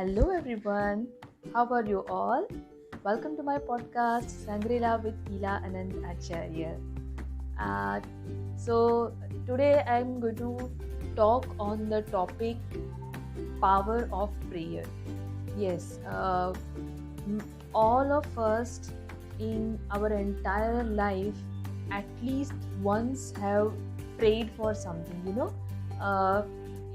Hello everyone, how are you all? Welcome to my podcast Sangrila with Ila Anand Acharya. Uh, so today I'm going to talk on the topic power of prayer. Yes, all of us in our entire life at least once have prayed for something. Uh,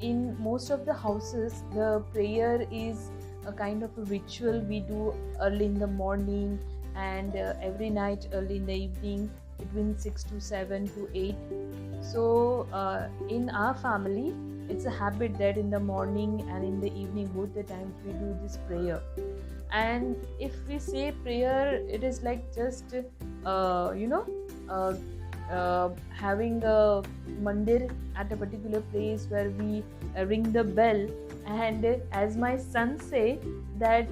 in most of the houses, the prayer is a kind of a ritual we do early in the morning and every night early in the evening between 6 to 7 to 8. So in our family, it's a habit that in the morning and in the evening, both the times we do this prayer. And if we say prayer, it is like just uh, you know uh, having a mandir at a particular place where we ring the bell. And as my son say that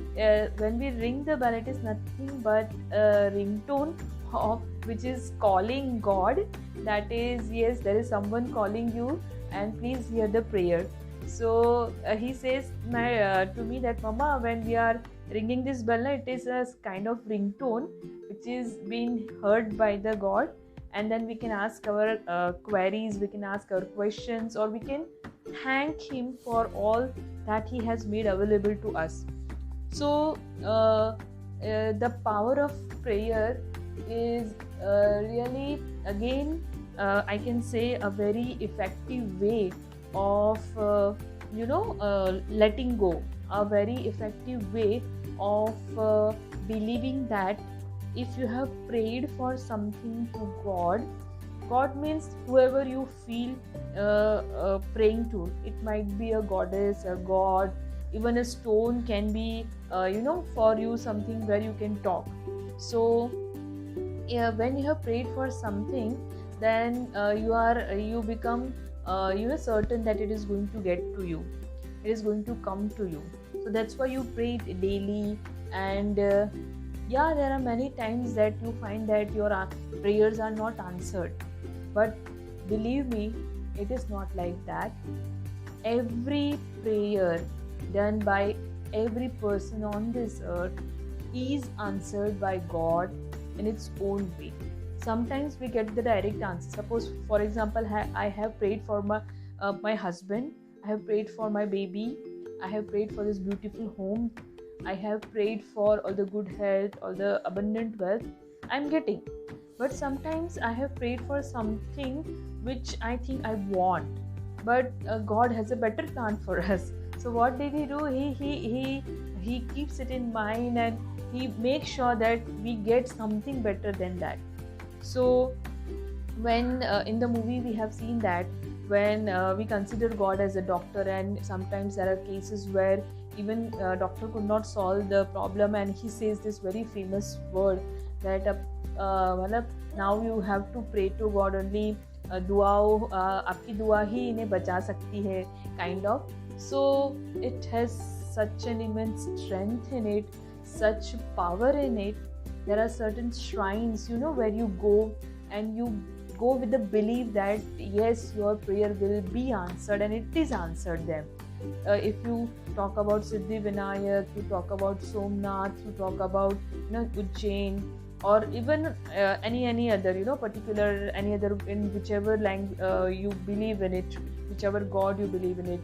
when we ring the bell, it is nothing but a ringtone of which is calling God, that is, yes, there is someone calling you and please hear the prayer. So he says to me that, Mama, when we are ringing this bell, it is a kind of ringtone which is being heard by the God, and then we can ask our queries, we can ask our questions, or we can thank him for all that he has made available to us. So the power of prayer is really, again, I can say, a very effective way of letting go, a very effective way of believing that if you have prayed for something to God means whoever you feel praying to. It might be a goddess, a god, even a stone can be for you something where you can talk. So yeah, when you have prayed for something, then you become certain that it is going to get to you, it is going to come to you. So that's why you pray it daily. And yeah, there are many times that you find that your prayers are not answered, but believe me, it is not like that. Every prayer done by every person on this earth is answered by God in its own way. Sometimes we get the direct answer. Suppose, for example, I have prayed for my husband, I have prayed for my baby, I have prayed for this beautiful home, I have prayed for all the good health, all the abundant wealth I'm getting. But sometimes I have prayed for something which I think I want, but God has a better plan for us. So what did he do? He keeps it in mind, and he makes sure that we get something better than that. So when in the movie we have seen that when we consider God as a doctor, and sometimes there are cases where even doctor could not solve the problem, and he says this very famous word that now you have to pray to God only, दुआओं आपकी दुआ ही इन्हें बचा सकती है, kind of. So it has such an immense strength in it, such power in it. There are certain shrines, where you go, and you go with the belief that yes, your prayer will be answered, and it is answered them. If you talk about Siddhi Vinayak, you talk about Somnath, you talk about Ujjain, or even any other particular, any other, in whichever language you believe in it, whichever God you believe in it,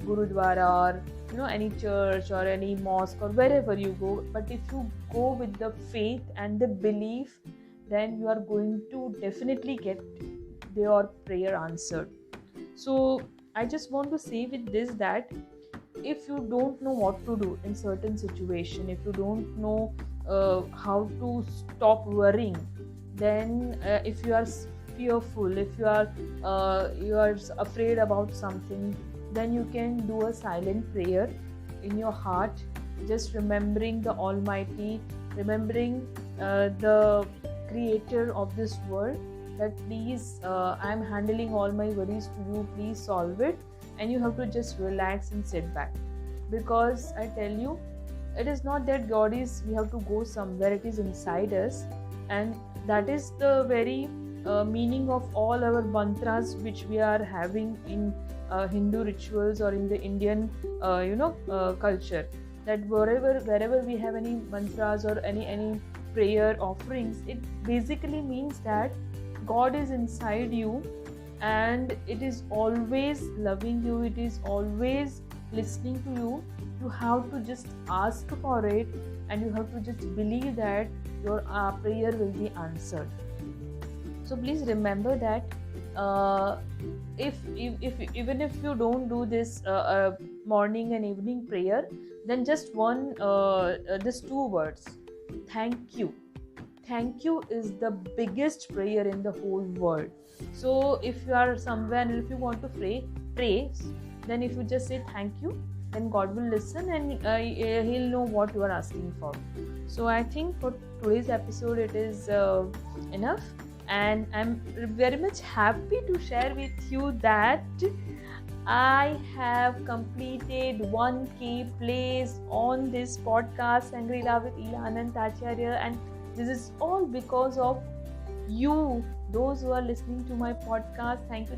Gurudwara, or any church or any mosque or wherever you go. But if you go with the faith and the belief, then you are going to definitely get your prayer answered. So I just want to say with this that if you don't know what to do in certain situation, if you don't know how to stop worrying, then if you are fearful, if you are afraid about something, then you can do a silent prayer in your heart, just remembering the Almighty, remembering the creator of this world, that please, I'm handling all my worries to you, please solve it. And you have to just relax and sit back, because I tell you, it is not that God is, we have to go somewhere, it is inside us. And that is the very meaning of all our mantras which we are having in Hindu rituals or in the Indian culture. that wherever we have any mantras or any prayer offerings, it basically means that God is inside you, and it is always loving you, it is always listening to you. You have to just ask for it, and you have to just believe that your prayer will be answered. So please remember that if even if you don't do this morning and evening prayer, then just just 2 words: thank you. Thank you is the biggest prayer in the whole world. So if you are somewhere and if you want to pray, then if you just say thank you, then God will listen, and he'll know what you are asking for. So I think for today's episode it is enough, and I'm very much happy to share with you that I have completed 1K plays on this podcast, Sangrila with Ila Anant Acharya, and this is all because of you, those who are listening to my podcast. Thank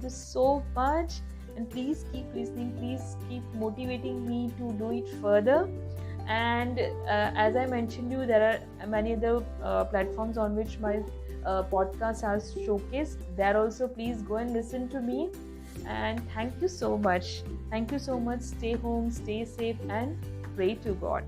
you so much. And please keep listening, please keep motivating me to do it further. And as I mentioned you, there are many other platforms on which my podcasts are showcased. There also, please go and listen to me. And thank you so much. Stay home, stay safe, and pray to God.